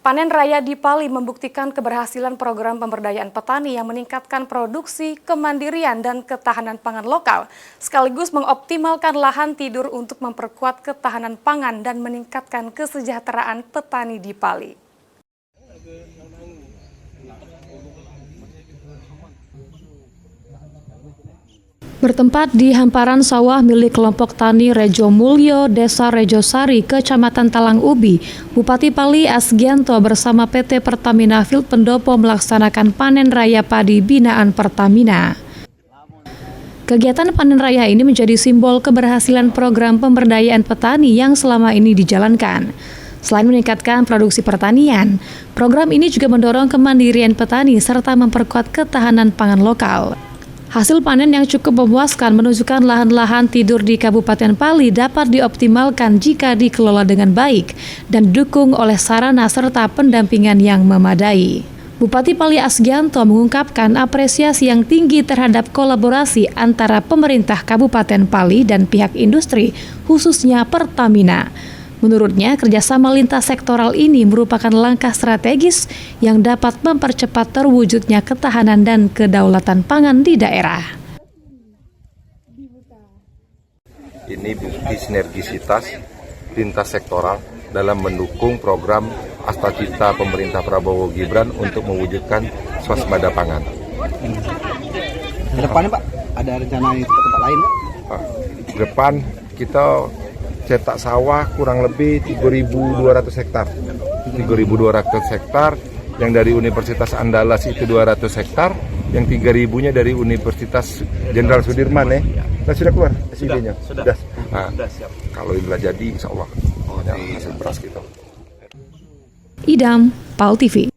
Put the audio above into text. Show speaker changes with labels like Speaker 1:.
Speaker 1: Panen Raya di Pali membuktikan keberhasilan program pemberdayaan petani yang meningkatkan produksi, kemandirian, dan ketahanan pangan lokal, sekaligus mengoptimalkan lahan tidur untuk memperkuat ketahanan pangan dan meningkatkan kesejahteraan petani di Pali. Bertempat di hamparan sawah milik kelompok tani Rejo Mulyo, Desa Rejosari, Kecamatan Talang Ubi, Bupati Pali Asgianto bersama PT Pertamina Field Pendopo melaksanakan panen raya padi binaan Pertamina. Kegiatan panen raya ini menjadi simbol keberhasilan program pemberdayaan petani yang selama ini dijalankan. Selain meningkatkan produksi pertanian, program ini juga mendorong kemandirian petani serta memperkuat ketahanan pangan lokal. Hasil panen yang cukup memuaskan menunjukkan lahan-lahan tidur di Kabupaten Pali dapat dioptimalkan jika dikelola dengan baik dan didukung oleh sarana serta pendampingan yang memadai. Bupati Pali Asgianto mengungkapkan apresiasi yang tinggi terhadap kolaborasi antara pemerintah Kabupaten Pali dan pihak industri, khususnya Pertamina. Menurutnya, kerjasama lintas sektoral ini merupakan langkah strategis yang dapat mempercepat terwujudnya ketahanan dan kedaulatan pangan di daerah.
Speaker 2: Ini bukti sinergisitas lintas sektoral dalam mendukung program Astacita pemerintah Prabowo Gibran untuk mewujudkan swasembada pangan.
Speaker 3: Ke depannya Pak, ada rencana ke tempat lain Pak?
Speaker 2: Ke depan kita cetak sawah kurang lebih 3.200 hektar. 3.200 hektar, yang dari Universitas Andalas itu 200 hektar, yang 3.000-nya dari Universitas Jenderal Sudirman ya. Nah, sudah keluar SID-nya? Sudah. Nah, siap. Kalau inilah jadi, insya Allah hasil beras kita.
Speaker 1: Idam, PAL TV.